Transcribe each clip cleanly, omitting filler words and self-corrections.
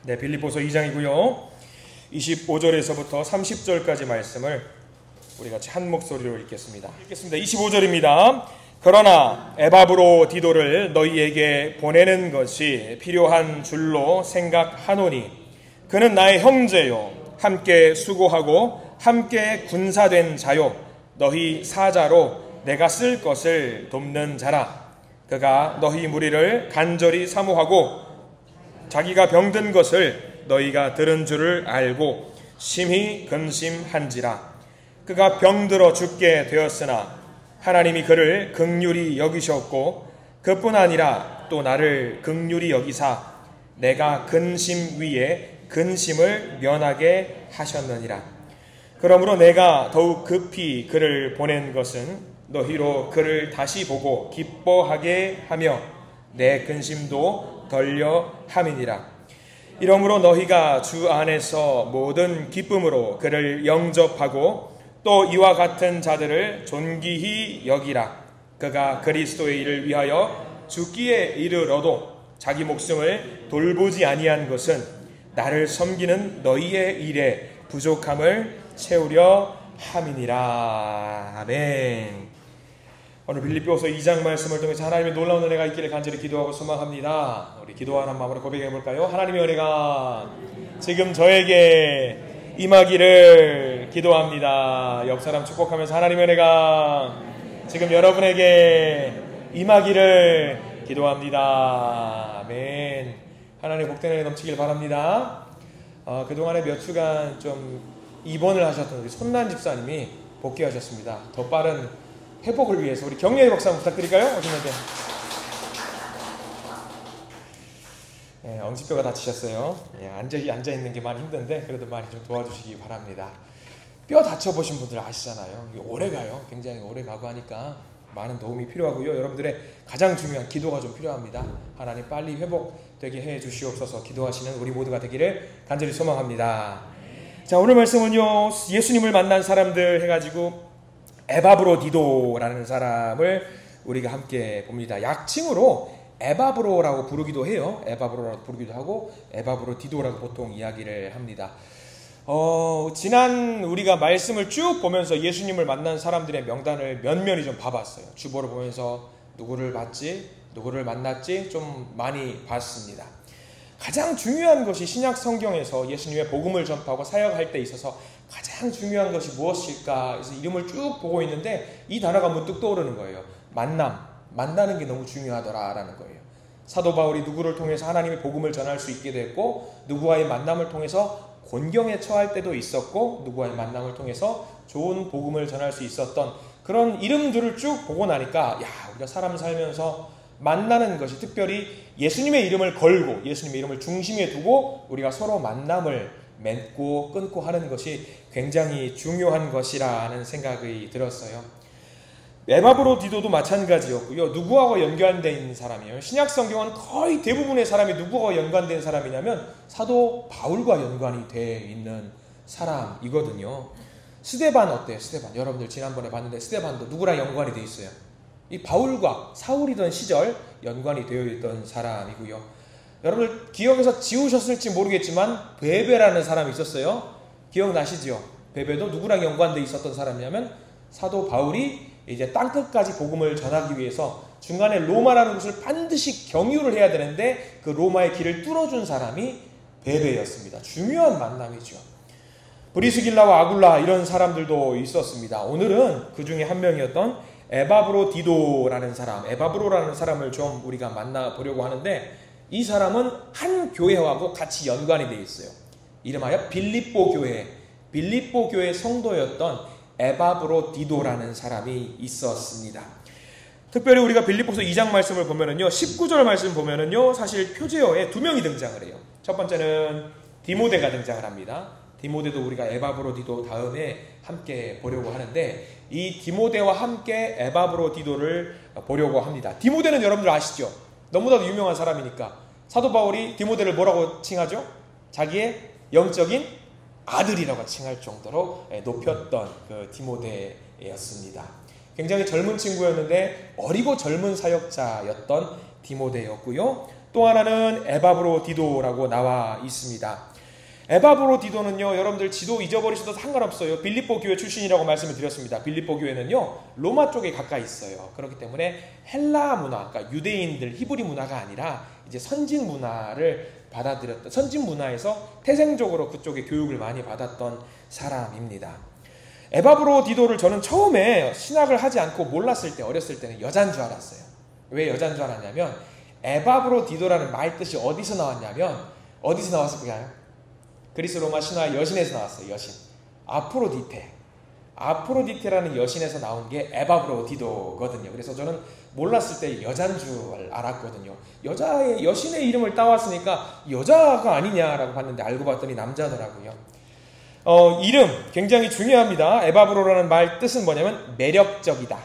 네, 빌립보서 2장이고요. 25절에서부터 30절까지 말씀을 우리 같이 한 목소리로 읽겠습니다. 25절입니다. 그러나 에바브로디도를 너희에게 보내는 것이 필요한 줄로 생각하노니 그는 나의 형제요 함께 수고하고 함께 군사된 자요 너희 사자로 내가 쓸 것을 돕는 자라. 그가 너희 무리를 간절히 사모하고 자기가 병든 것을 너희가 들은 줄을 알고 심히 근심한지라. 그가 병들어 죽게 되었으나 하나님이 그를 긍휼히 여기셨고 그뿐 아니라 또 나를 긍휼히 여기사 내가 근심 위에 근심을 면하게 하셨느니라. 그러므로 내가 더욱 급히 그를 보낸 것은 너희로 그를 다시 보고 기뻐하게 하며 내 근심도 덜려 함이니라. 이러므로 너희가 주 안에서 모든 기쁨으로 그를 영접하고 또 이와 같은 자들을 존귀히 여기라. 그가 그리스도의 일을 위하여 죽기에 이르러도 자기 목숨을 돌보지 아니한 것은 나를 섬기는 너희의 일에 부족함을 채우려 함이니라. 아멘. 오늘 빌립보서 2장 말씀을 통해서 하나님의 놀라운 은혜가 있기를 간절히 기도하고 소망합니다. 우리 기도하는 마음으로 고백해 볼까요? 하나님의 은혜가 지금 저에게 임하기를 기도합니다. 옆 사람 축복하면서 하나님의 은혜가 지금 여러분에게 임하기를 기도합니다. 아멘. 하나님의 복된 은혜 넘치길 바랍니다. 그동안에 몇 주간 좀 입원을 하셨던 우리 손난 집사님이 복귀하셨습니다. 더 빠른 회복을 위해서 우리 격려의 박수 한번 부탁드릴까요? 어머님한테. 네, 엉치뼈가 다치셨어요. 앉아있는 게 많이 힘든데 그래도 많이 좀 도와주시기 바랍니다. 뼈 다쳐보신 분들 아시잖아요. 이게 오래 가요. 굉장히 오래 가고 하니까 많은 도움이 필요하고요. 여러분들의 가장 중요한 기도가 좀 필요합니다. 하나님 빨리 회복되게 해 주시옵소서. 기도하시는 우리 모두가 되기를 간절히 소망합니다. 자, 오늘 말씀은요, 예수님을 만난 사람들 해가지고 에바브로디도라는 사람을 우리가 함께 봅니다. 약칭으로 에바브로라고 부르기도 해요. 에바브로라고 부르기도 하고 에바브로디도라고 보통 이야기를 합니다. 지난 우리가 말씀을 쭉 보면서 예수님을 만난 사람들의 명단을 면면히 좀 봐봤어요. 주보를 보면서 누구를 봤지, 누구를 만났지 좀 많이 봤습니다. 가장 중요한 것이 신약 성경에서 예수님의 복음을 전파하고 사역할 때 있어서 가장 중요한 것이 무엇일까 해서 이름을 쭉 보고 있는데 이 단어가 문득 떠오르는 거예요. 만나는 게 너무 중요하더라라는 거예요. 사도 바울이 누구를 통해서 하나님의 복음을 전할 수 있게 됐고 누구와의 만남을 통해서 곤경에 처할 때도 있었고 누구와의 만남을 통해서 좋은 복음을 전할 수 있었던 그런 이름들을 쭉 보고 나니까 우리가 사람 살면서 만나는 것이 특별히 예수님의 이름을 걸고 예수님의 이름을 중심에 두고 우리가 서로 만남을 맺고 끊고 하는 것이 굉장히 중요한 것이라는 생각이 들었어요. 에바브로디도도 마찬가지였고요. 누구하고 연관되어 있는 사람이에요. 신약 성경은 거의 대부분의 사람이 누구하고 연관된 사람이냐면 사도 바울과 연관이 되어 있는 사람이거든요. 스데반 어때요? 스데반 여러분들 지난번에 봤는데 스데반도 누구랑 연관이 되어 있어요? 이 바울과 사울이던 시절 연관이 되어 있던 사람이고요. 여러분들 기억에서 지우셨을지 모르겠지만 베베라는 사람이 있었어요. 기억나시죠? 베베도 누구랑 연관되어 있었던 사람이냐면 사도 바울이 이제 땅끝까지 복음을 전하기 위해서 중간에 로마라는 곳을 반드시 경유를 해야 되는데 그 로마의 길을 뚫어준 사람이 베베였습니다. 중요한 만남이죠. 브리스길라와 아굴라 이런 사람들도 있었습니다. 오늘은 그 중에 한 명이었던 에바브로디도라는 사람, 에바브로라는 사람을 좀 우리가 만나보려고 하는데 이 사람은 한 교회하고 같이 연관이 되어 있어요. 이름하여 빌립보 교회 성도였던 에바브로디도라는 사람이 있었습니다. 특별히 우리가 빌립보서 2장 말씀을 보면은요, 19절 말씀 보면은요, 사실 표제어에 두 명이 등장을 해요. 첫 번째는 디모데가 등장을 합니다. 디모데도 우리가 에바브로디도 다음에 함께 보려고 하는데 이 디모데와 함께 에바브로디도를 보려고 합니다. 디모데는 여러분들 아시죠? 너무나도 유명한 사람이니까 사도 바울이 디모데를 뭐라고 칭하죠? 자기의 영적인 아들이라고 칭할 정도로 높였던 그 디모데였습니다. 굉장히 젊은 친구였는데 어리고 젊은 사역자였던 디모데였고요. 또 하나는 에바브로디도라고 나와 있습니다. 에바브로디도는요, 여러분들 지도 잊어버리셔도 상관없어요. 빌립보 교회 출신이라고 말씀을 드렸습니다. 빌립보 교회는요, 로마 쪽에 가까이 있어요. 그렇기 때문에 헬라 문화, 그러니까 유대인들 히브리 문화가 아니라 이제 선진 문화를 받아들였던, 선진 문화에서 태생적으로 그쪽에 교육을 많이 받았던 사람입니다. 에바브로디도를 저는 처음에 신학을 하지 않고 몰랐을 때, 어렸을 때는 여자인 줄 알았어요. 왜 여자인 줄 알았냐면 에바브로디도라는 말 뜻이 어디서 나왔냐면, 어디서 나왔을까요? 그리스 로마 신화의 여신에서 나왔어요. 여신. 아프로디테라는 여신에서 나온 게 에바브로디도거든요. 그래서 저는 몰랐을 때 여자인 줄 알았거든요. 여신의 이름을 따왔으니까 여자가 아니냐라고 봤는데 알고 봤더니 남자더라고요. 이름 굉장히 중요합니다. 에바브로라는 말 뜻은 뭐냐면 매력적이다,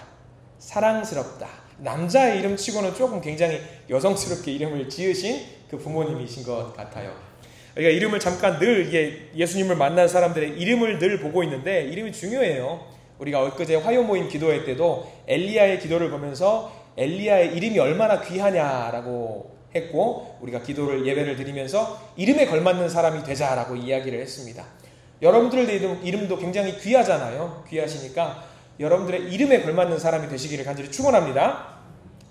사랑스럽다. 남자의 이름 치고는 조금 굉장히 여성스럽게 이름을 지으신 그 부모님이신 것 같아요. 우리가 이름을 잠깐 늘 이게 예수님을 만난 사람들의 이름을 늘 보고 있는데 이름이 중요해요. 우리가 엊그제 화요 모임 기도회 때도 엘리야의 기도를 보면서 엘리야의 이름이 얼마나 귀하냐라고 했고, 우리가 기도를 예배를 드리면서 이름에 걸맞는 사람이 되자라고 이야기를 했습니다. 여러분들의 이름도 굉장히 귀하잖아요. 귀하시니까 여러분들의 이름에 걸맞는 사람이 되시기를 간절히 축원합니다.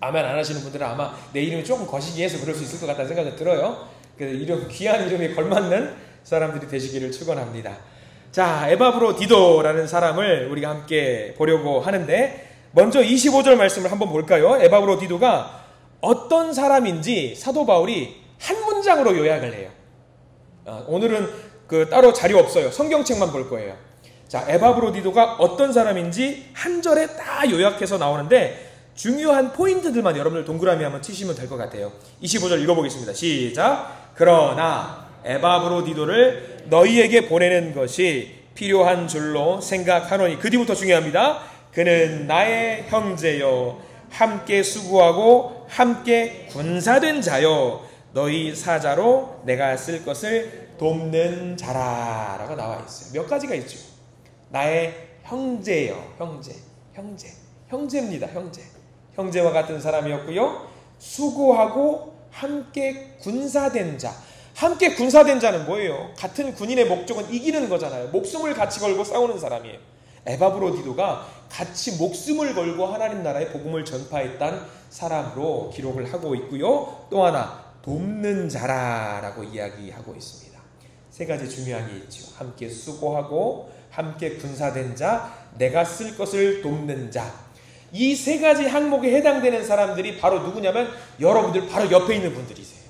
아멘 안 하시는 분들은 아마 내 이름이 조금 거시기해서 그럴 수 있을 것 같다는 생각이 들어요. 그래서 귀한 이름에 걸맞는 사람들이 되시기를 축원합니다. 자, 에바브로디도라는 사람을 우리가 함께 보려고 하는데, 먼저 25절 말씀을 한번 볼까요? 에바브로디도가 어떤 사람인지 사도 바울이 한 문장으로 요약을 해요. 오늘은 따로 자료 없어요. 성경책만 볼 거예요. 자, 에바브로디도가 어떤 사람인지 한 절에 다 요약해서 나오는데 중요한 포인트들만 여러분들 동그라미 한번 치시면 될 것 같아요. 25절 읽어보겠습니다. 시작. 그러나 에바브로디도를 너희에게 보내는 것이 필요한 줄로 생각하노니, 그 뒤부터 중요합니다. 그는 나의 형제요 함께 수고하고 함께 군사된 자요 너희 사자로 내가 쓸 것을 돕는 자라 라고 나와 있어요. 몇 가지가 있죠. 나의 형제요, 형제입니다. 형제와 같은 사람이었고요, 수고하고 함께 군사된 자. 함께 군사된 자는 뭐예요? 같은 군인의 목적은 이기는 거잖아요. 목숨을 같이 걸고 싸우는 사람이에요. 에바브로디도가 같이 목숨을 걸고 하나님 나라의 복음을 전파했던 사람으로 기록을 하고 있고요, 또 하나 돕는 자라라고 이야기하고 있습니다. 세 가지 중요한 게 있죠. 함께 수고하고 함께 군사된 자, 내가 쓸 것을 돕는 자. 이 세 가지 항목에 해당되는 사람들이 바로 누구냐면 여러분들 바로 옆에 있는 분들이세요.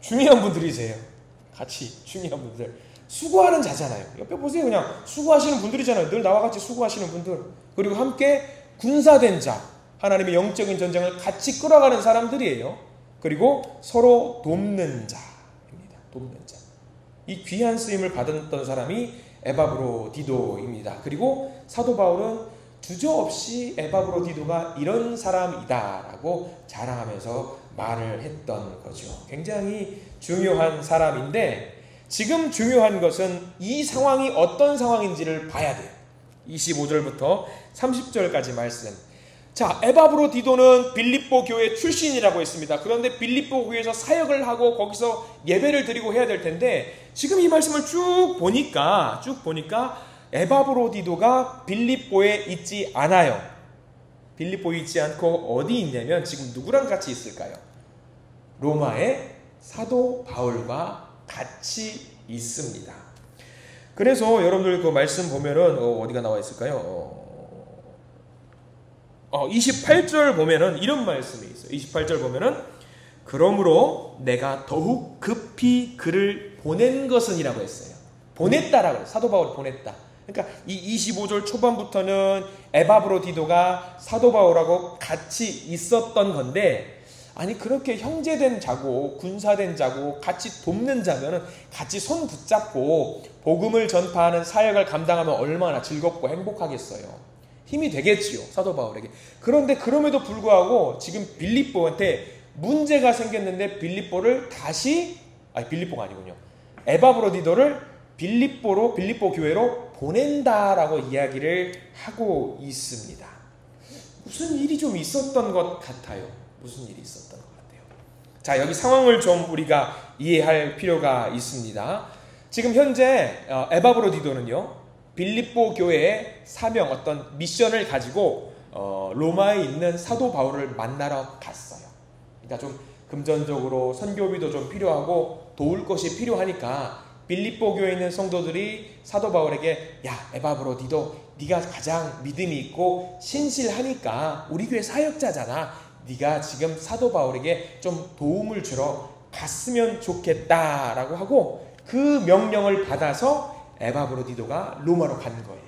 중요한 분들이세요. 같이 중요한 분들. 수고하는 자잖아요. 옆에 보세요. 그냥 수고하시는 분들이잖아요. 늘 나와 같이 수고하시는 분들. 그리고 함께 군사된 자. 하나님의 영적인 전쟁을 같이 끌어가는 사람들이에요. 그리고 서로 돕는 자입니다. 돕는 자. 이 귀한 쓰임을 받았던 사람이 에바브로디도입니다. 그리고 사도 바울은 주저없이 에바브로디도가 이런 사람이다라고 자랑하면서 말을 했던 거죠. 굉장히 중요한 사람인데, 지금 중요한 것은 이 상황이 어떤 상황인지를 봐야 돼요. 25절부터 30절까지 말씀. 자, 에바브로디도는 빌립보 교회 출신이라고 했습니다. 그런데 빌립보 교회에서 사역을 하고 거기서 예배를 드리고 해야 될 텐데, 지금 이 말씀을 쭉 보니까 에바브로디도가 빌립보에 있지 않아요. 빌립보에 있지 않고 어디 있냐면 지금 누구랑 같이 있을까요? 로마의 사도 바울과 같이 있습니다. 그래서 여러분들 그 말씀 보면은 어디가 나와 있을까요? 28절 보면은 이런 말씀이 있어요. 28절 보면은 그러므로 내가 더욱 급히 그를 보낸 것은이라고 했어요. 보냈다라고 해요. 사도 바울이 보냈다. 그러니까 이 25절 초반부터는 에바브로디도가 사도 바울하고 같이 있었던 건데, 아니 그렇게 형제된 자고 군사된 자고 같이 돕는 자면은 같이 손 붙잡고 복음을 전파하는 사역을 감당하면 얼마나 즐겁고 행복하겠어요. 힘이 되겠지요, 사도 바울에게. 그런데 그럼에도 불구하고 지금 빌립보한테 문제가 생겼는데 빌립보가 아니군요. 에바브로디도를 빌립보 교회로 보낸다라고 이야기를 하고 있습니다. 무슨 일이 좀 있었던 것 같아요. 무슨 일이 있었던 것 같아요. 자, 여기 상황을 좀 우리가 이해할 필요가 있습니다. 지금 현재 에바브로디도는요, 빌립보 교회의 사명, 어떤 미션을 가지고 로마에 있는 사도 바울을 만나러 갔어요. 그러니까 좀 금전적으로 선교비도 좀 필요하고 도울 것이 필요하니까 빌립보 교회에 있는 성도들이 사도 바울에게, 야, 에바브로디도 네가 가장 믿음이 있고 신실하니까 우리 교회 사역자잖아. 네가 지금 사도 바울에게 좀 도움을 주러 갔으면 좋겠다라고 하고 그 명령을 받아서 에바브로디도가 로마로 간 거예요.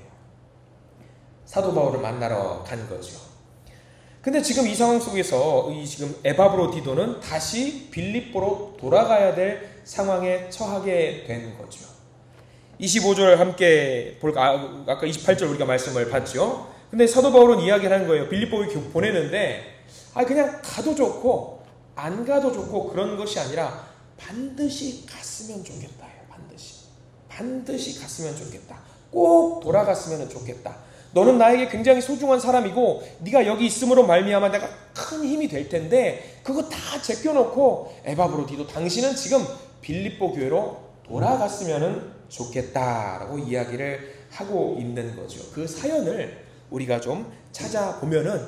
사도 바울을 만나러 간 거죠. 근데 지금 이 상황 속에서 지금 에바브로디도는 다시 빌립보로 돌아가야 될 상황에 처하게 된 거죠. 25절 함께 볼까? 아까 28절 우리가 말씀을 봤죠. 근데 사도 바울은 이야기를 하는 거예요. 빌립보에 보내는데 그냥 가도 좋고 안 가도 좋고 그런 것이 아니라 반드시 갔으면 좋겠다. 반드시 갔으면 좋겠다. 꼭 돌아갔으면 좋겠다. 너는 나에게 굉장히 소중한 사람이고 네가 여기 있음으로 말미암아 내가 큰 힘이 될 텐데 그거 다 제껴놓고 에바브로디도 당신은 지금 빌립보 교회로 돌아갔으면 좋겠다라고 이야기를 하고 있는 거죠. 그 사연을 우리가 좀 찾아보면은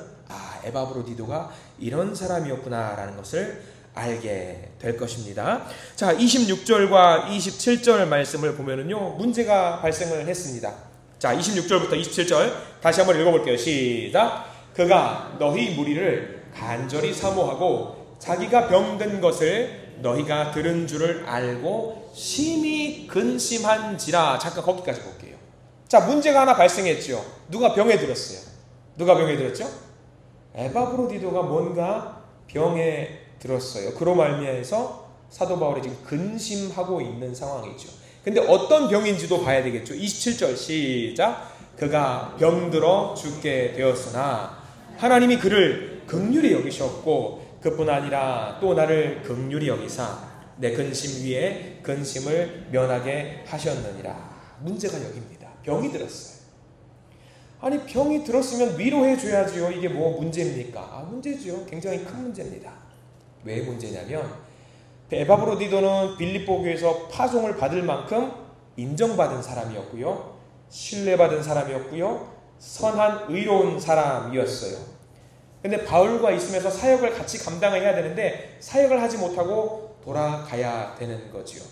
에바브로디도가 이런 사람이었구나라는 것을 알게 될 것입니다. 자, 26절과 27절 말씀을 보면은요, 문제가 발생을 했습니다. 자, 26절부터 27절 다시 한번 읽어볼게요. 시작. 그가 너희 무리를 간절히 사모하고 자기가 병든 것을 너희가 들은 줄을 알고 심히 근심한지라. 잠깐 거기까지 볼게요. 자, 문제가 하나 발생했죠. 누가 병에 들었어요? 누가 병에 들었죠? 에바브로디도가 뭔가 병에 들었어요. 그로 말미암아서 사도 바울이 지금 근심하고 있는 상황이죠. 근데 어떤 병인지도 봐야 되겠죠. 27절 시작. 그가 병들어 죽게 되었으나 하나님이 그를 긍휼히 여기셨고 그뿐 아니라 또 나를 긍휼히 여기사 내 근심 위에 근심을 면하게 하셨느니라. 문제가 여기입니다. 병이 들었어요. 아니, 병이 들었으면 위로해 줘야지요. 이게 뭐 문제입니까? 문제죠. 굉장히 큰 문제입니다. 왜 문제냐면 에바브로디도는 빌립보 교회에서 파송을 받을 만큼 인정받은 사람이었고요, 신뢰받은 사람이었고요, 선한 의로운 사람이었어요. 근데 바울과 있으면서 사역을 같이 감당해야 되는데 사역을 하지 못하고 돌아가야 되는 거지요.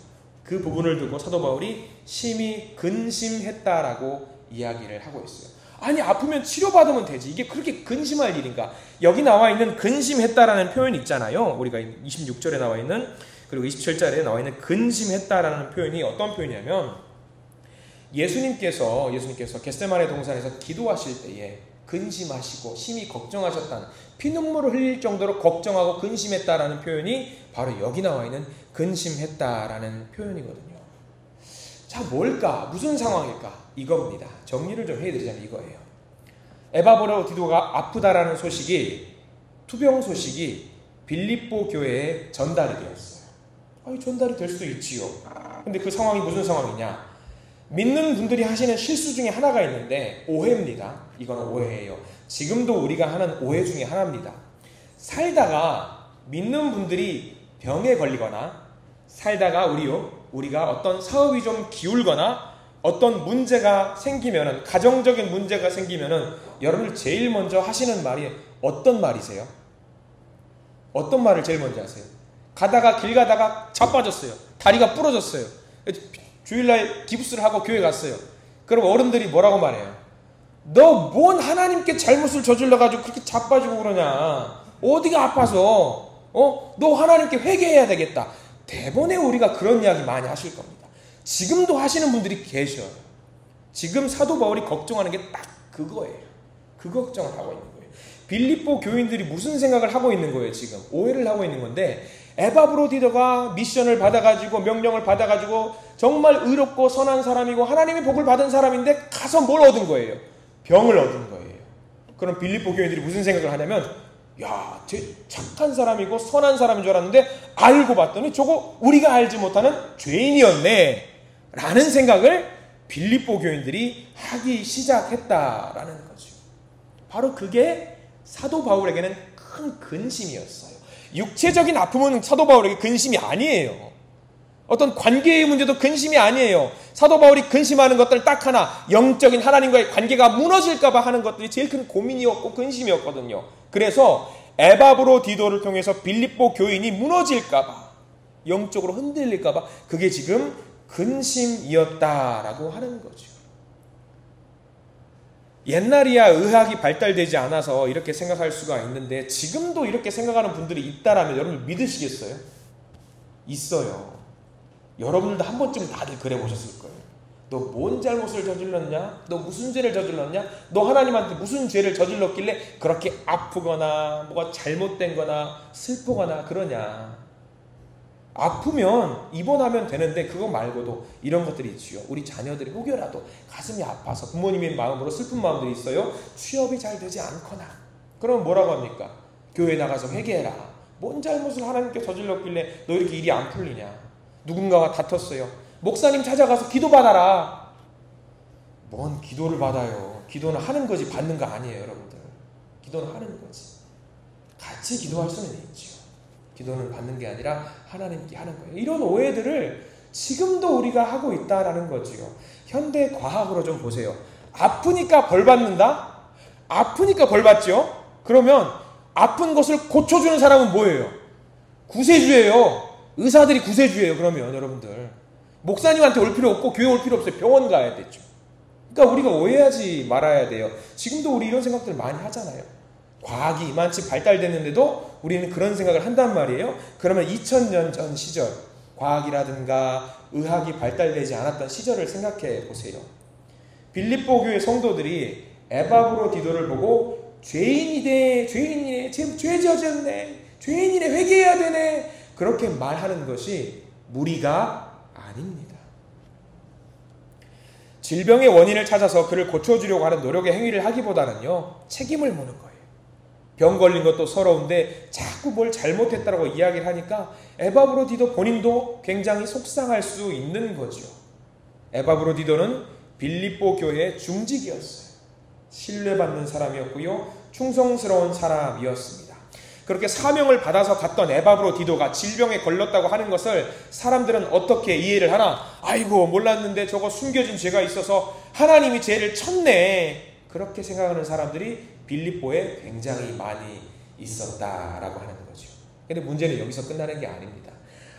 그 부분을 두고 사도 바울이 심히 근심했다라고 이야기를 하고 있어요. 아니, 아프면 치료받으면 되지. 이게 그렇게 근심할 일인가? 여기 나와 있는 근심했다라는 표현이 있잖아요. 우리가 26절에 나와 있는, 그리고 27절에 나와 있는 근심했다라는 표현이 어떤 표현이냐면 예수님께서 겟세마네 동산에서 기도하실 때에 근심하시고 심히 걱정하셨다는, 피눈물을 흘릴 정도로 걱정하고 근심했다라는 표현이 바로 여기 나와 있는 근심했다라는 표현이거든요. 자, 뭘까? 무슨 상황일까? 이겁니다. 정리를 좀 해드리자면 이거예요. 에바브로디도가 아프다라는 소식이, 투병 소식이 빌립보 교회에 전달이 되었어요. 전달이 될 수도 있지요. 근데 그 상황이 무슨 상황이냐? 믿는 분들이 하시는 실수 중에 하나가 있는데 오해입니다. 이건 오해예요. 지금도 우리가 하는 오해 중에 하나입니다. 살다가 믿는 분들이 병에 걸리거나 살다가 우리가 어떤 사업이 좀 기울거나 어떤 문제가 생기면은, 가정적인 문제가 생기면은 여러분들 제일 먼저 하시는 말이 어떤 말이세요? 어떤 말을 제일 먼저 하세요? 길 가다가 자빠졌어요. 다리가 부러졌어요. 주일날 기부스를 하고 교회 갔어요. 그럼 어른들이 뭐라고 말해요? 너 뭔 하나님께 잘못을 저질러가지고 그렇게 자빠지고 그러냐? 어디가 아파서? 너 하나님께 회개해야 되겠다. 대번에 우리가 그런 이야기 많이 하실 겁니다. 지금도 하시는 분들이 계셔요. 지금 사도 바울이 걱정하는 게 딱 그거예요. 그 걱정을 하고 있는 거예요. 빌립보 교인들이 무슨 생각을 하고 있는 거예요? 지금 오해를 하고 있는 건데, 에바브로디도가 미션을 받아가지고 명령을 받아가지고 정말 의롭고 선한 사람이고 하나님의 복을 받은 사람인데 가서 뭘 얻은 거예요? 병을 얻은 거예요. 그럼 빌립보 교인들이 무슨 생각을 하냐면, 야, 쟤 착한 사람이고 선한 사람인 줄 알았는데 알고 봤더니 저거 우리가 알지 못하는 죄인이었네 라는 생각을 빌립보 교인들이 하기 시작했다라는 거죠. 바로 그게 사도 바울에게는 큰 근심이었어요. 육체적인 아픔은 사도 바울에게 근심이 아니에요. 어떤 관계의 문제도 근심이 아니에요. 사도 바울이 근심하는 것들 딱 하나, 영적인 하나님과의 관계가 무너질까 봐 하는 것들이 제일 큰 고민이었고 근심이었거든요. 그래서 에바브로디도를 통해서 빌립보 교인이 무너질까 봐, 영적으로 흔들릴까 봐 그게 지금 근심이었다라고 하는 거죠. 옛날이야 의학이 발달되지 않아서 이렇게 생각할 수가 있는데 지금도 이렇게 생각하는 분들이 있다라면 여러분 믿으시겠어요? 있어요. 여러분들도 한 번쯤 다들 그래 보셨을 거예요. 너 뭔 잘못을 저질렀냐? 너 무슨 죄를 저질렀냐? 너 하나님한테 무슨 죄를 저질렀길래 그렇게 아프거나 뭐가 잘못된 거나 슬프거나 그러냐? 아프면 입원하면 되는데 그거 말고도 이런 것들이 있지요. 우리 자녀들이 혹여라도 가슴이 아파서 부모님의 마음으로 슬픈 마음들이 있어요. 취업이 잘 되지 않거나 그러면 뭐라고 합니까? 교회 나가서 회개해라. 뭔 잘못을 하나님께 저질렀길래 너 이렇게 일이 안 풀리냐? 누군가와 다퉜어요. 목사님 찾아가서 기도받아라. 뭔 기도를 받아요. 기도는 하는 거지 받는 거 아니에요. 여러분들. 기도는 하는 거지. 같이 기도할 수는 있죠. 기도는 받는 게 아니라 하나님께 하는 거예요. 이런 오해들을 지금도 우리가 하고 있다라는 거지요. 현대 과학으로 좀 보세요. 아프니까 벌 받는다? 아프니까 벌 받죠? 그러면 아픈 것을 고쳐주는 사람은 뭐예요? 구세주예요. 의사들이 구세주예요. 그러면 여러분들 목사님한테 올 필요 없고 교회 올 필요 없어요. 병원 가야 되죠. 그러니까 우리가 오해하지 말아야 돼요. 지금도 우리 이런 생각들 많이 하잖아요. 과학이 이만치 발달됐는데도 우리는 그런 생각을 한단 말이에요. 그러면 2000년 전 시절 과학이라든가 의학이 발달되지 않았던 시절을 생각해 보세요. 빌립보 교회 성도들이 에바브로디도를 보고 죄인이래, 죄 저졌네, 죄인이래, 회개해야 되네, 그렇게 말하는 것이 무리가 아닙니다. 질병의 원인을 찾아서 그를 고쳐주려고 하는 노력의 행위를 하기보다는요, 책임을 묻는 거예요. 병 걸린 것도 서러운데 자꾸 뭘 잘못했다고 이야기를 하니까 에바브로디도 본인도 굉장히 속상할 수 있는 거죠. 에바브로디도는 빌립보 교회의 중직이었어요. 신뢰받는 사람이었고요, 충성스러운 사람이었습니다. 그렇게 사명을 받아서 갔던 에바브로디도가 질병에 걸렸다고 하는 것을 사람들은 어떻게 이해를 하나? 아이고 몰랐는데 저거 숨겨진 죄가 있어서 하나님이 죄를 쳤네, 그렇게 생각하는 사람들이 빌립보에 굉장히 많이 있었다라고 하는 거죠. 근데 문제는 여기서 끝나는 게 아닙니다.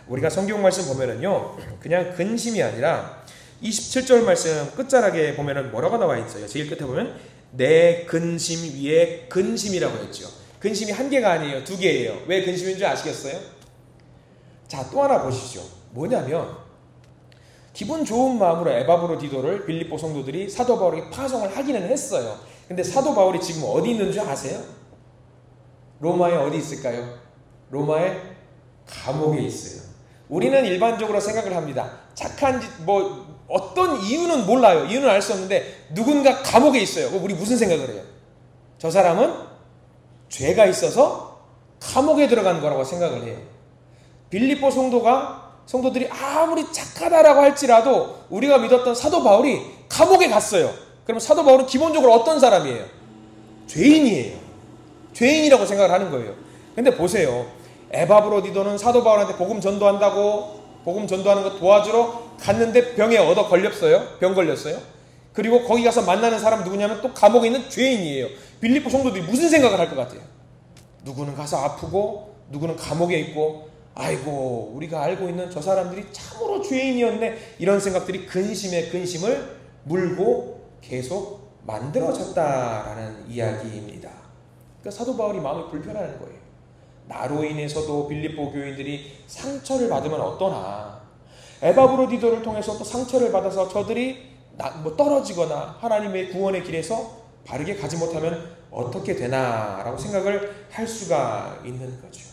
우리가 성경 말씀 보면은요, 그냥 근심이 아니라 27절 말씀 끝자락에 보면은 뭐라고 나와 있어요? 제일 끝에 보면 내 근심 위에 근심이라고 했죠. 근심이 한 개가 아니에요. 두 개예요. 왜 근심인 줄 아시겠어요? 자, 또 하나 보시죠. 뭐냐면 기분 좋은 마음으로 에바브로디도를 빌립보 성도들이 사도 바울에게 파송을 하기는 했어요. 근데 사도 바울이 지금 어디 있는 줄 아세요? 로마에 어디 있을까요? 로마에 감옥에 있어요. 우리는 일반적으로 생각을 합니다. 착한 짓, 어떤 이유는 몰라요. 이유는 알 수 없는데 누군가 감옥에 있어요. 우리 무슨 생각을 해요? 저 사람은 죄가 있어서 감옥에 들어간 거라고 생각을 해요. 빌립보 성도들이 아무리 착하다라고 할지라도 우리가 믿었던 사도 바울이 감옥에 갔어요. 그럼 사도 바울은 기본적으로 어떤 사람이에요? 죄인이에요. 죄인이라고 생각을 하는 거예요. 근데 보세요. 에바브로디도는 사도 바울한테 복음 전도한다고 복음 전도하는 거 도와주러 갔는데 병에 얻어 걸렸어요. 병 걸렸어요. 그리고 거기 가서 만나는 사람 누구냐면 또 감옥에 있는 죄인이에요. 빌립보 성도들이 무슨 생각을 할 것 같아요? 누구는 가서 아프고 누구는 감옥에 있고, 아이고 우리가 알고 있는 저 사람들이 참으로 죄인이었네, 이런 생각들이 근심에 근심을 물고 계속 만들어졌다라는 이야기입니다. 그러니까 사도 바울이 마음이 불편하는 거예요. 나로 인해서도 빌립보 교인들이 상처를 받으면 어떠나, 에바브로디도를 통해서 또 상처를 받아서 저들이 떨어지거나 하나님의 구원의 길에서 바르게 가지 못하면 어떻게 되나라고 생각을 할 수가 있는 거죠.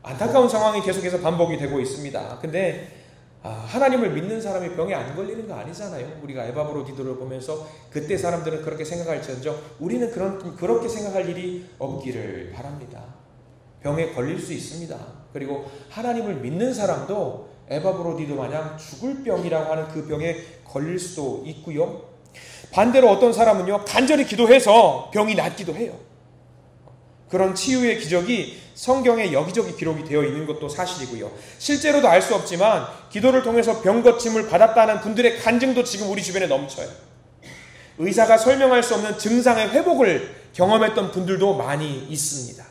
안타까운 상황이 계속해서 반복이 되고 있습니다. 근데 하나님을 믿는 사람이 병에 안 걸리는 거 아니잖아요. 우리가 에바브로디도를 보면서 그때 사람들은 그렇게 생각할지언정 우리는 그렇게 생각할 일이 없기를 바랍니다. 병에 걸릴 수 있습니다. 그리고 하나님을 믿는 사람도 에바브로디도 마냥 죽을 병이라고 하는 그 병에 걸릴 수도 있고요. 반대로 어떤 사람은요, 간절히 기도해서 병이 낫기도 해요. 그런 치유의 기적이 성경에 여기저기 기록이 되어 있는 것도 사실이고요. 실제로도 알 수 없지만 기도를 통해서 병 고침을 받았다는 분들의 간증도 지금 우리 주변에 넘쳐요. 의사가 설명할 수 없는 증상의 회복을 경험했던 분들도 많이 있습니다.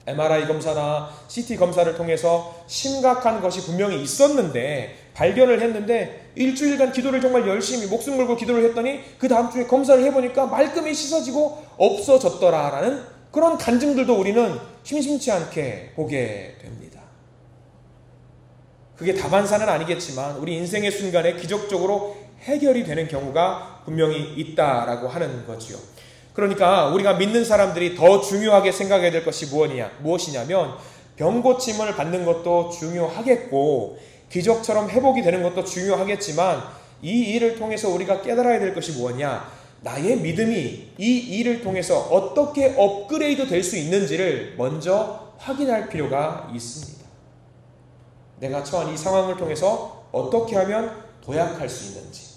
MRI 검사나 CT 검사를 통해서 심각한 것이 분명히 있었는데 발견을 했는데 일주일간 기도를 정말 열심히 목숨 걸고 기도를 했더니 그 다음 주에 검사를 해보니까 말끔히 씻어지고 없어졌더라라는 그런 간증들도 우리는 심심치 않게 보게 됩니다. 그게 다반사는 아니겠지만 우리 인생의 순간에 기적적으로 해결이 되는 경우가 분명히 있다라고 하는 거지요. 그러니까 우리가 믿는 사람들이 더 중요하게 생각해야 될 것이 무엇이냐면 병 고침을 받는 것도 중요하겠고 기적처럼 회복이 되는 것도 중요하겠지만 이 일을 통해서 우리가 깨달아야 될 것이 뭐냐, 나의 믿음이 이 일을 통해서 어떻게 업그레이드 될 수 있는지를 먼저 확인할 필요가 있습니다. 내가 처한 이 상황을 통해서 어떻게 하면 도약할 수 있는지,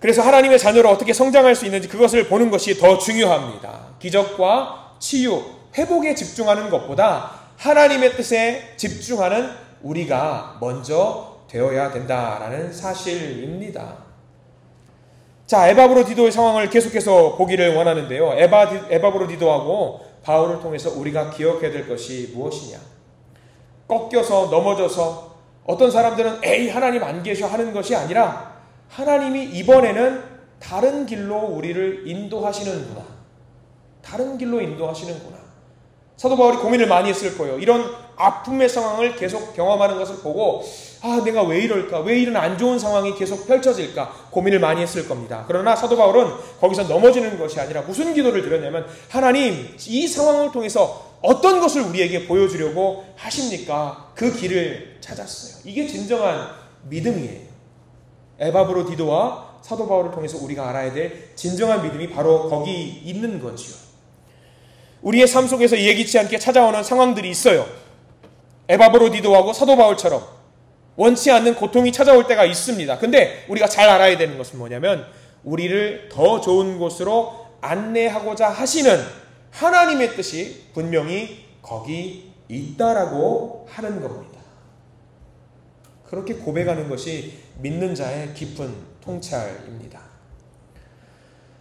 그래서 하나님의 자녀로 어떻게 성장할 수 있는지 그것을 보는 것이 더 중요합니다. 기적과 치유, 회복에 집중하는 것보다 하나님의 뜻에 집중하는 우리가 먼저 되어야 된다라는 사실입니다. 자, 에바브로디도의 상황을 계속해서 보기를 원하는데요. 에바브로디도하고 바울을 통해서 우리가 기억해야 될 것이 무엇이냐? 꺾여서 넘어져서 어떤 사람들은 에이 하나님 안 계셔 하는 것이 아니라 하나님이 이번에는 다른 길로 우리를 인도하시는구나. 다른 길로 인도하시는구나. 사도 바울이 고민을 많이 했을 거예요. 이런 아픔의 상황을 계속 경험하는 것을 보고 내가 왜 이럴까? 왜 이런 안 좋은 상황이 계속 펼쳐질까? 고민을 많이 했을 겁니다. 그러나 사도 바울은 거기서 넘어지는 것이 아니라 무슨 기도를 드렸냐면 하나님, 이 상황을 통해서 어떤 것을 우리에게 보여주려고 하십니까? 그 길을 찾았어요. 이게 진정한 믿음이에요. 에바브로디도와 사도 바울을 통해서 우리가 알아야 될 진정한 믿음이 바로 거기 있는 거지요. 우리의 삶 속에서 예기치 않게 찾아오는 상황들이 있어요. 에바브로디도하고 사도 바울처럼 원치 않는 고통이 찾아올 때가 있습니다. 근데 우리가 잘 알아야 되는 것은 뭐냐면 우리를 더 좋은 곳으로 안내하고자 하시는 하나님의 뜻이 분명히 거기 있다라고 하는 겁니다. 그렇게 고백하는 것이 믿는 자의 깊은 통찰입니다.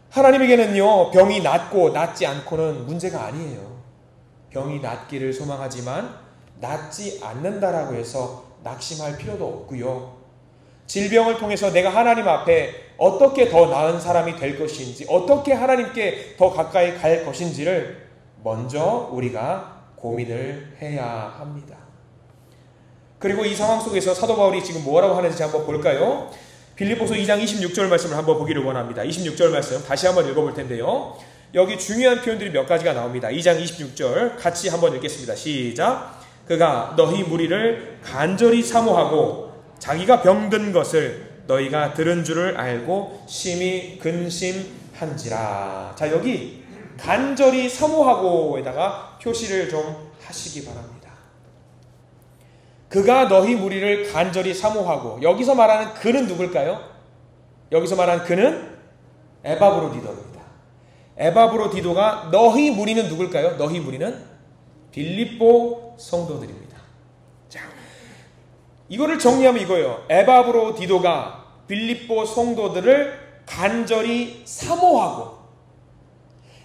하나님에게는요, 병이 낫고 낫지 않고는 문제가 아니에요. 병이 낫기를 소망하지만 낫지 않는다라고 해서 낙심할 필요도 없고요. 질병을 통해서 내가 하나님 앞에 어떻게 더 나은 사람이 될 것인지, 어떻게 하나님께 더 가까이 갈 것인지를 먼저 우리가 고민을 해야 합니다. 그리고 이 상황 속에서 사도 바울이 지금 뭐라고 하는지 한번 볼까요? 빌립보서 2장 26절 말씀을 한번 보기를 원합니다. 26절 말씀 다시 한번 읽어볼 텐데요. 여기 중요한 표현들이 몇 가지가 나옵니다. 2장 26절 같이 한번 읽겠습니다. 시작. 그가 너희 무리를 간절히 사모하고 자기가 병든 것을 너희가 들은 줄을 알고 심히 근심한지라. 자, 여기 간절히 사모하고에다가 표시를 좀 하시기 바랍니다. 그가 너희 무리를 간절히 사모하고, 여기서 말하는 그는 누굴까요? 여기서 말하는 그는 에바브로디도입니다. 에바브로디도가 너희 무리는 누굴까요? 너희 무리는 빌립보 성도들입니다. 자, 이거를 정리하면 이거예요. 에바브로디도가 빌립보 성도들을 간절히 사모하고,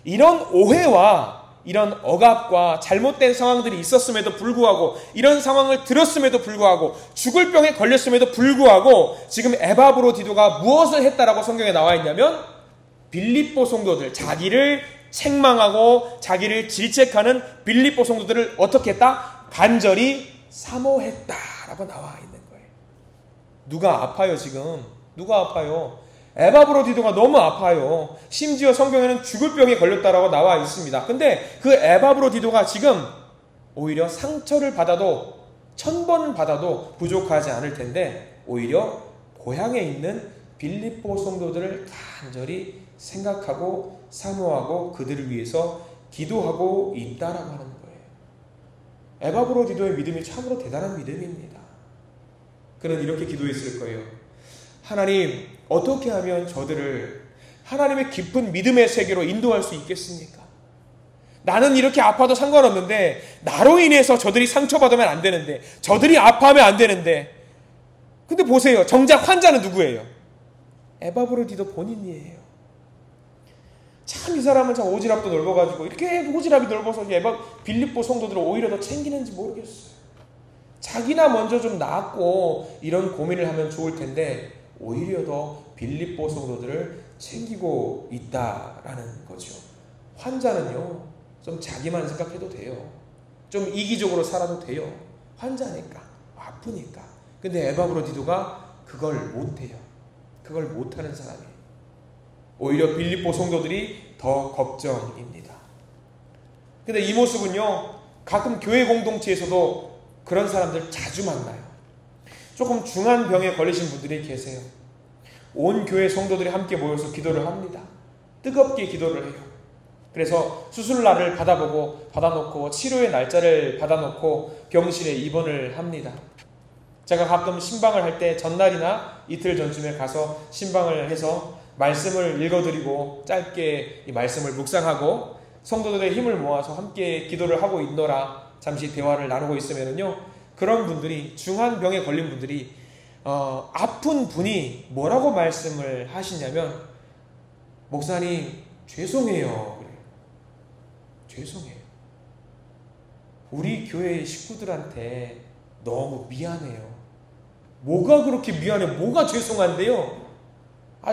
이런 오해와 이런 억압과 잘못된 상황들이 있었음에도 불구하고, 이런 상황을 들었음에도 불구하고, 죽을 병에 걸렸음에도 불구하고 지금 에바브로디도가 무엇을 했다라고 성경에 나와 있냐면 빌립보 성도들, 자기를 책망하고 자기를 질책하는 빌립보 성도들을 어떻게 했다? 간절히 사모했다라고 나와 있는 거예요. 누가 아파요 지금? 누가 아파요? 에바브로디도가 너무 아파요. 심지어 성경에는 죽을 병에 걸렸다라고 나와 있습니다. 근데 그 에바브로디도가 지금 오히려 상처를 받아도 1000번 받아도 부족하지 않을 텐데 오히려 고향에 있는 빌립보 성도들을 간절히 생각하고 사모하고 그들을 위해서 기도하고 있다라고 하는 거예요. 에바브로디도의 믿음이 참으로 대단한 믿음입니다. 그는 이렇게 기도했을 거예요. 하나님, 어떻게 하면 저들을 하나님의 깊은 믿음의 세계로 인도할 수 있겠습니까? 나는 이렇게 아파도 상관없는데 나로 인해서 저들이 상처받으면 안 되는데 저들이 아파하면 안 되는데 근데 보세요. 정작 환자는 누구예요? 에바브로디도 본인이에요. 참 이 사람은 참 오지랖도 넓어가지고 이렇게 오지랖이 넓어서 빌립보 성도들을 오히려 더 챙기는지 모르겠어요. 자기나 먼저 좀 낫고 이런 고민을 하면 좋을 텐데 오히려 더 빌립보 성도들을 챙기고 있다라는 거죠. 환자는요, 좀 자기만 생각해도 돼요. 좀 이기적으로 살아도 돼요. 환자니까, 아프니까. 근데 에바브로디도가 그걸 못해요. 그걸 못하는 사람이에요. 오히려 빌립보 성도들이 더 걱정입니다. 근데 이 모습은요, 가끔 교회 공동체에서도 그런 사람들 자주 만나요. 조금 중한 병에 걸리신 분들이 계세요. 온 교회 성도들이 함께 모여서 기도를 합니다. 뜨겁게 기도를 해요. 그래서 수술날을 받아놓고 치료의 날짜를 받아놓고 병실에 입원을 합니다. 제가 가끔 신방을 할 때 전날이나 이틀 전쯤에 가서 신방을 해서 말씀을 읽어드리고 짧게 이 말씀을 묵상하고 성도들의 힘을 모아서 함께 기도를 하고 있노라 잠시 대화를 나누고 있으면요, 그런 분들이, 중한 병에 걸린 분들이 아픈 분이 뭐라고 말씀을 하시냐면, 목사님 죄송해요. 그래요. 죄송해요. 우리 교회 식구들한테 너무 미안해요. 뭐가 그렇게 미안해? 뭐가 죄송한데요?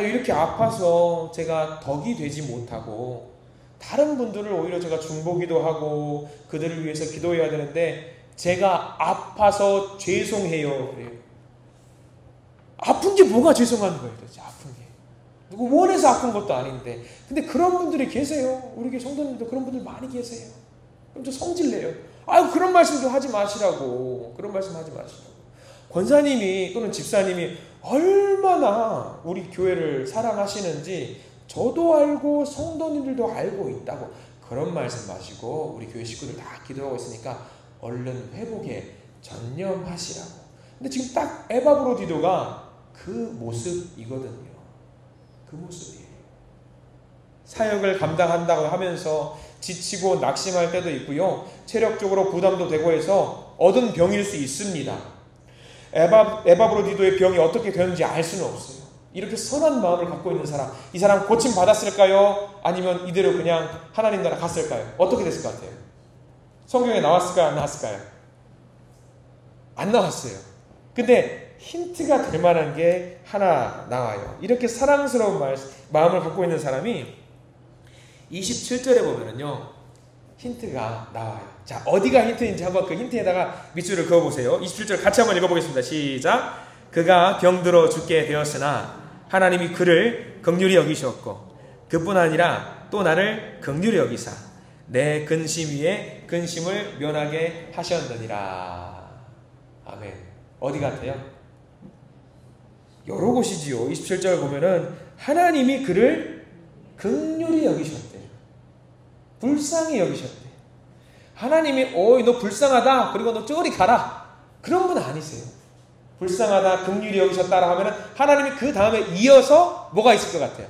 이렇게 아파서 제가 덕이 되지 못하고 다른 분들을 오히려 제가 중보기도 하고 그들을 위해서 기도해야 되는데 제가 아파서 죄송해요. 그래요. 아픈 게 뭐가 죄송한 거예요? 도대체 아픈 게. 누구 원해서 아픈 것도 아닌데. 근데 그런 분들이 계세요. 우리 교회 성도님도 그런 분들 많이 계세요. 그럼 좀 성질내요. 그런 말씀 좀 하지 마시라고. 그런 말씀 하지 마시라고. 권사님이 또는 집사님이 얼마나 우리 교회를 사랑하시는지 저도 알고 성도님들도 알고 있다고. 그런 말씀 마시고 우리 교회 식구들 다 기도하고 있으니까 얼른 회복에 전념하시라고. 근데 지금 딱 에바브로디도가 그 모습이거든요. 그 모습이에요. 사역을 감당한다고 하면서 지치고 낙심할 때도 있고요. 체력적으로 부담도 되고 해서 얻은 병일 수 있습니다. 에바브로디도의 병이 어떻게 되는지 알 수는 없어요. 이렇게 선한 마음을 갖고 있는 사람, 이 사람 고침 받았을까요? 아니면 이대로 그냥 하나님 나라 갔을까요? 어떻게 됐을 것 같아요? 성경에 나왔을까요? 안 나왔을까요? 안 나왔어요. 근데 힌트가 될 만한 게 하나 나와요. 이렇게 사랑스러운 마음을 갖고 있는 사람이 27절에 보면은요, 힌트가 나와요. 자, 어디가 힌트인지 한번 그 힌트에다가 밑줄을 그어보세요. 27절 같이 한번 읽어보겠습니다. 시작. 그가 병들어 죽게 되었으나 하나님이 그를 긍휼히 여기셨고 그뿐 아니라 또 나를 긍휼히 여기사 내 근심 위에 근심을 면하게 하셨느니라. 아멘. 어디 같아요? 여러 곳이지요. 27절 보면은 하나님이 그를 긍휼히 여기셨대요. 불쌍히 여기셨대요. 하나님이 너 불쌍하다, 그리고 너 저리 가라, 그런 분 아니세요. 불쌍하다, 긍휼히 여기셨다라 하면은 하나님이 그 다음에 이어서 뭐가 있을 것 같아요?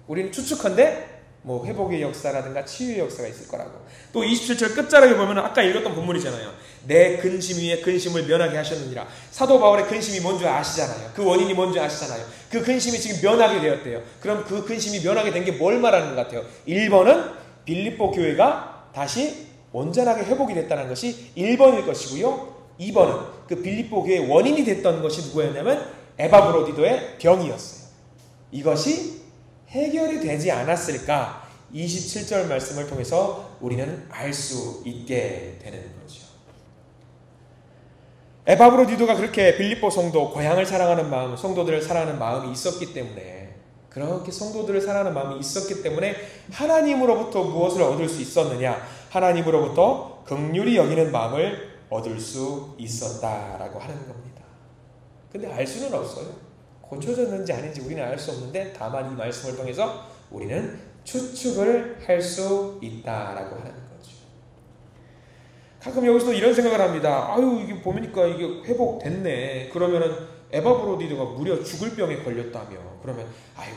우리는 추측컨대 뭐 회복의 역사라든가 치유의 역사가 있을 거라고. 또 27절 끝자락에 보면 아까 읽었던 본문이잖아요. 내 근심 위에 근심을 면하게 하셨느니라. 사도 바울의 근심이 뭔지 아시잖아요. 그 원인이 뭔지 아시잖아요. 그 근심이 지금 면하게 되었대요. 그럼 그 근심이 면하게 된 게 뭘 말하는 것 같아요? 1번은 빌립보 교회가 다시 온전하게 회복이 됐다는 것이 1번일 것이고요. 2번은 그 빌립보 교회의 원인이 됐던 것이 누구였냐면 에바브로디도의 병이었어요. 이것이 해결이 되지 않았을까? 27절 말씀을 통해서 우리는 알 수 있게 되는 거죠. 에바브로디도가 그렇게 빌립보 성도, 고향을 사랑하는 마음, 성도들을 사랑하는 마음이 있었기 때문에, 그렇게 성도들을 사랑하는 마음이 있었기 때문에 하나님으로부터 무엇을 얻을 수 있었느냐? 하나님으로부터 긍휼히 여기는 마음을 얻을 수 있었다라고 하는 겁니다. 근데 알 수는 없어요. 고쳐졌는지 아닌지 우리는 알 수 없는데, 다만 이 말씀을 통해서 우리는 추측을 할 수 있다라고 하는 거죠. 가끔 여기서도 이런 생각을 합니다. 이게 보니까 이게 회복됐네. 그러면은 에바브로디도가 무려 죽을 병에 걸렸다며. 그러면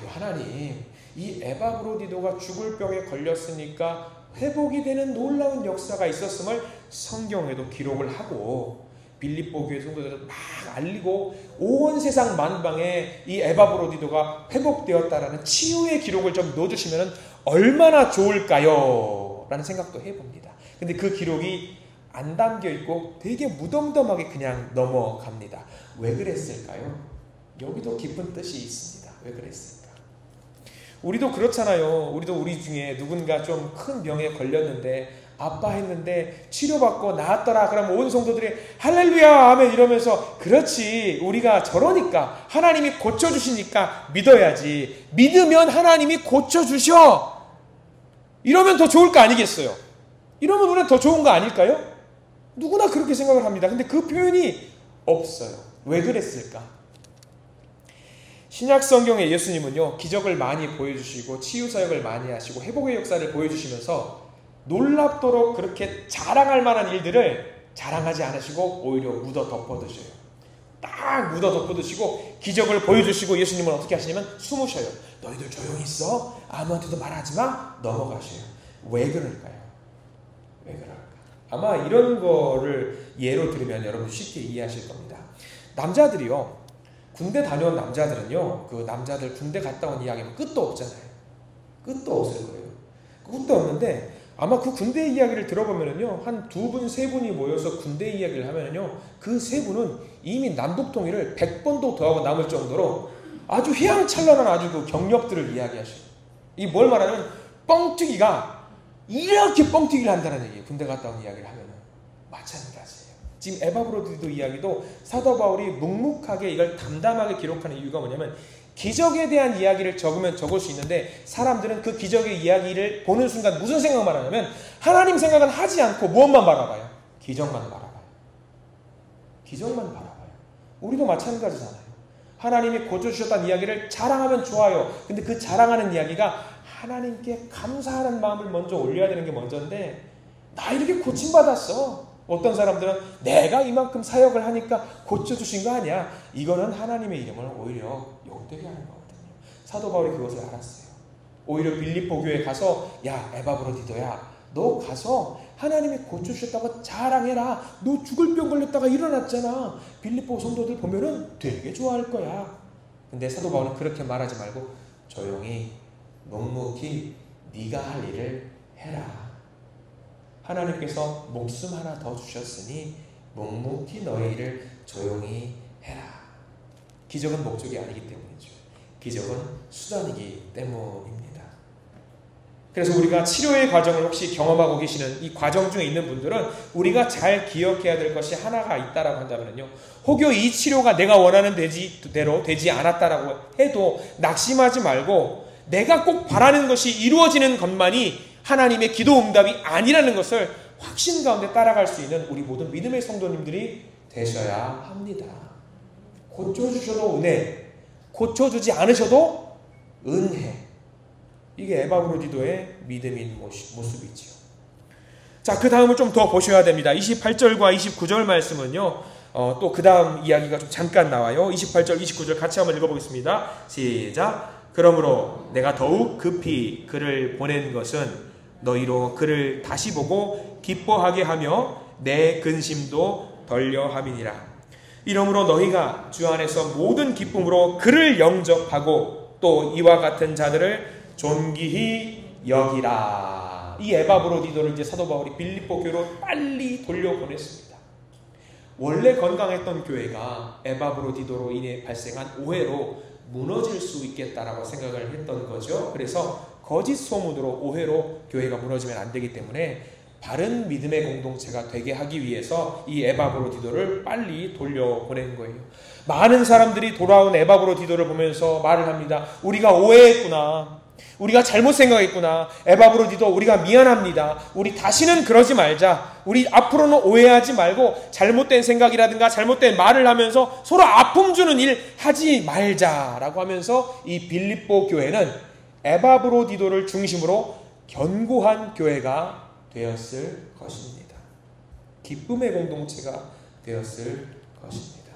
하나님, 이 에바브로디도가 죽을 병에 걸렸으니까 회복이 되는 놀라운 역사가 있었음을 성경에도 기록을 하고 빌립보 교회 성도들을 막 알리고 온 세상 만방에 이 에바브로디도가 회복되었다라는 치유의 기록을 좀 넣어주시면 얼마나 좋을까요? 라는 생각도 해봅니다. 근데 그 기록이 안 담겨 있고 되게 무덤덤하게 그냥 넘어갑니다. 왜 그랬을까요? 여기도 깊은 뜻이 있습니다. 왜 그랬을까? 우리도 그렇잖아요. 우리도 우리 중에 누군가 좀 큰 병에 걸렸는데 아파했는데 치료받고 나았더라. 그러면 온 성도들이 할렐루야 아멘 이러면서 그렇지 우리가 저러니까 하나님이 고쳐주시니까 믿어야지. 믿으면 하나님이 고쳐주셔. 이러면 더 좋을 거 아니겠어요? 이러면 우리는 더 좋은 거 아닐까요? 누구나 그렇게 생각을 합니다. 근데 그 표현이 없어요. 왜 그랬을까? 신약 성경의 예수님은요 기적을 많이 보여주시고 치유사역을 많이 하시고 회복의 역사를 보여주시면서 놀랍도록 그렇게 자랑할 만한 일들을 자랑하지 않으시고 오히려 묻어 덮어두셔요. 딱 묻어 덮어두시고 기적을 보여주시고 예수님은 어떻게 하시냐면 숨으셔요. 너희들 조용히 있어. 아무한테도 말하지 마. 넘어가셔요. 왜 그럴까요? 왜 그럴까? 아마 이런 거를 예로 들으면 여러분 쉽게 이해하실 겁니다. 남자들이요. 군대 다녀온 남자들은요. 그 남자들 군대 갔다 온 이야기는 끝도 없잖아요. 끝도 없을 거예요. 끝도 없는데 아마 그 군대 이야기를 들어보면은요, 한 두 분, 세 분이 모여서 군대 이야기를 하면은요, 그 세 분은 이미 남북 통일을 100번도 더 하고 남을 정도로 아주 휘황찬란한 아주 그 경력들을 이야기하셔요. 이 뭘 말하냐면, 뻥튀기가 이렇게 뻥튀기를 한다는 얘기예요. 군대 갔다 온 이야기를 하면은. 마찬가지예요. 지금 에바브로디도 이야기도 사도 바울이 묵묵하게 이걸 담담하게 기록하는 이유가 뭐냐면, 기적에 대한 이야기를 적으면 적을 수 있는데 사람들은 그 기적의 이야기를 보는 순간 무슨 생각만 하냐면 하나님 생각은 하지 않고 무엇만 바라봐요? 기적만 바라봐요. 기적만 바라봐요. 우리도 마찬가지잖아요. 하나님이 고쳐주셨다는 이야기를 자랑하면 좋아요. 근데 그 자랑하는 이야기가 하나님께 감사하는 마음을 먼저 올려야 되는 게 먼저인데 나 이렇게 고침받았어. 어떤 사람들은 내가 이만큼 사역을 하니까 고쳐주신 거 아니야. 이거는 하나님의 이름을 오히려 욕되게 하는 거거든요. 사도 바울이 그것을 알았어요. 오히려 빌립보 교회에 가서 야 에바브로디도야 너 가서 하나님이 고쳐주셨다고 자랑해라. 너 죽을 병 걸렸다가 일어났잖아. 빌립보 성도들 보면은 되게 좋아할 거야. 근데 사도 바울은 그렇게 말하지 말고 조용히 묵묵히 네가 할 일을 해라. 하나님께서 목숨 하나 더 주셨으니 묵묵히 너의 일을 조용히 해라. 기적은 목적이 아니기 때문이죠. 기적은 수단이기 때문입니다. 그래서 우리가 치료의 과정을 혹시 경험하고 계시는 이 과정 중에 있는 분들은 우리가 잘 기억해야 될 것이 하나가 있다라고 한다면요. 혹여 이 치료가 내가 원하는 대로 되지 않았다라고 해도 낙심하지 말고 내가 꼭 바라는 것이 이루어지는 것만이 하나님의 기도 응답이 아니라는 것을 확신 가운데 따라갈 수 있는 우리 모든 믿음의 성도님들이 되셔야 합니다. 고쳐주셔도 은혜, 고쳐주지 않으셔도 은혜. 이게 에바브로디도의 믿음인 모습이지요. 자, 그 다음을 좀 더 보셔야 됩니다. 28절과 29절 말씀은요. 또 그 다음 이야기가 좀 잠깐 나와요. 28절, 29절 같이 한번 읽어보겠습니다. 시작. 그러므로 내가 더욱 급히 그를 보낸 것은 너희로 그를 다시 보고 기뻐하게 하며 내 근심도 덜려 함이니라. 이러므로 너희가 주 안에서 모든 기쁨으로 그를 영접하고 또 이와 같은 자들을 존귀히 여기라. 이 에바브로디도를 이제 사도 바울이 빌립보 교회로 빨리 돌려보냈습니다. 원래 건강했던 교회가 에바브로디도로 인해 발생한 오해로 무너질 수 있겠다라고 생각을 했던 거죠. 그래서 거짓 소문으로 오해로 교회가 무너지면 안 되기 때문에 바른 믿음의 공동체가 되게 하기 위해서 이 에바브로디도를 빨리 돌려보낸 거예요. 많은 사람들이 돌아온 에바브로디도를 보면서 말을 합니다. 우리가 오해했구나. 우리가 잘못 생각했구나. 에바브로디도 우리가 미안합니다. 우리 다시는 그러지 말자. 우리 앞으로는 오해하지 말고 잘못된 생각이라든가 잘못된 말을 하면서 서로 아픔 주는 일 하지 말자라고 하면서 이 빌립보 교회는 에바브로디도를 중심으로 견고한 교회가 되었을 것입니다. 기쁨의 공동체가 되었을 것입니다.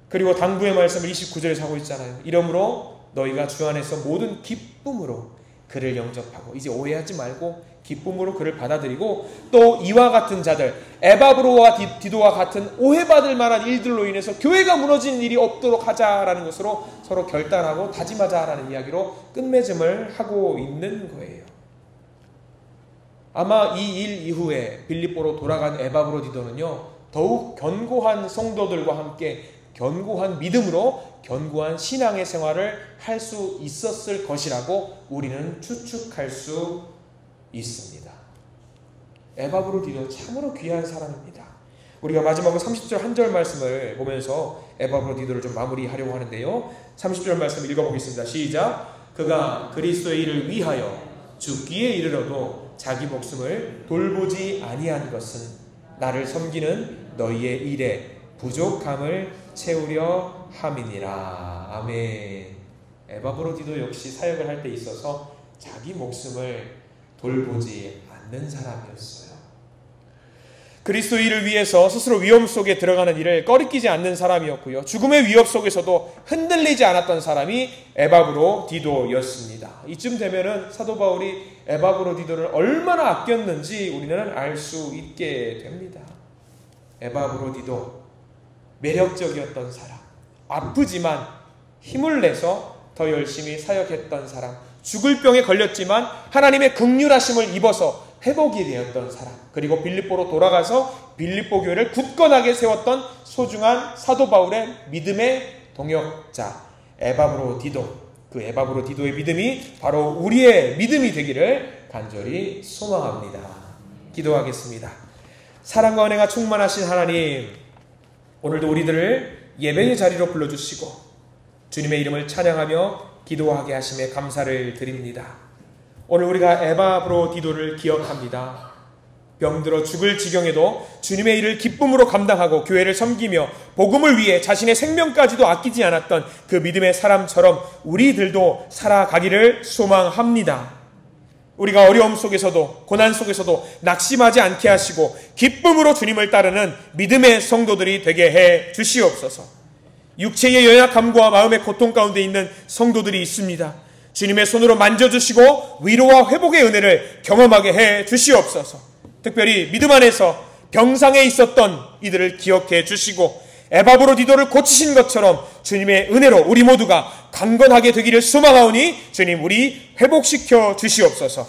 그리고 당부의 말씀을 29절에 하고 있잖아요. 이러므로 너희가 주 안에서 모든 기쁨으로 그를 영접하고 이제 오해하지 말고 기쁨으로 그를 받아들이고, 또 이와 같은 자들, 에바브로와 디도와 같은 오해받을 만한 일들로 인해서 교회가 무너진 일이 없도록 하자라는 것으로 서로 결단하고 다짐하자라는 이야기로 끝맺음을 하고 있는 거예요. 아마 이 일 이후에 빌립보로 돌아간 에바브로 디도는요, 더욱 견고한 성도들과 함께 견고한 믿음으로 견고한 신앙의 생활을 할 수 있었을 것이라고 우리는 추측할 수 있습니다. 에바브로 디도 참으로 귀한 사람입니다. 우리가 마지막으로 30절 한 절 말씀을 보면서 에바브로 디도를 좀 마무리하려고 하는데요. 30절 말씀 읽어보겠습니다. 시작. 그가 그리스도의 일을 위하여 죽기에 이르러도 자기 목숨을 돌보지 아니한 것은 나를 섬기는 너희의 일에 부족함을 채우려 함이니라. 아멘. 에바브로 디도 역시 사역을 할 때 있어서 자기 목숨을 돌보지 않는 사람이었어요. 그리스도 일을 위해서 스스로 위험 속에 들어가는 일을 꺼리끼지 않는 사람이었고요. 죽음의 위협 속에서도 흔들리지 않았던 사람이 에바브로 디도였습니다. 이쯤 되면은 사도 바울이 에바브로 디도를 얼마나 아꼈는지 우리는 알 수 있게 됩니다. 에바브로 디도, 매력적이었던 사람, 아프지만 힘을 내서 더 열심히 사역했던 사람, 죽을 병에 걸렸지만 하나님의 긍휼하심을 입어서 회복이 되었던 사람, 그리고 빌립보로 돌아가서 빌립보 교회를 굳건하게 세웠던 소중한 사도 바울의 믿음의 동역자 에바브로 디도, 그 에바브로 디도의 믿음이 바로 우리의 믿음이 되기를 간절히 소망합니다. 기도하겠습니다. 사랑과 은혜가 충만하신 하나님, 오늘도 우리들을 예배의 자리로 불러주시고 주님의 이름을 찬양하며 기도하게 하심에 감사를 드립니다. 오늘 우리가 에바브로 디도를 기억합니다. 병들어 죽을 지경에도 주님의 일을 기쁨으로 감당하고 교회를 섬기며 복음을 위해 자신의 생명까지도 아끼지 않았던 그 믿음의 사람처럼 우리들도 살아가기를 소망합니다. 우리가 어려움 속에서도 고난 속에서도 낙심하지 않게 하시고 기쁨으로 주님을 따르는 믿음의 성도들이 되게 해 주시옵소서. 육체의 연약함과 마음의 고통 가운데 있는 성도들이 있습니다. 주님의 손으로 만져주시고 위로와 회복의 은혜를 경험하게 해 주시옵소서. 특별히 믿음 안에서 병상에 있었던 이들을 기억해 주시고 에바브로 디도를 고치신 것처럼 주님의 은혜로 우리 모두가 강건하게 되기를 소망하오니 주님 우리 회복시켜 주시옵소서.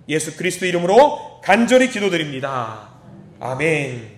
예수 그리스도 이름으로 간절히 기도드립니다. 아멘.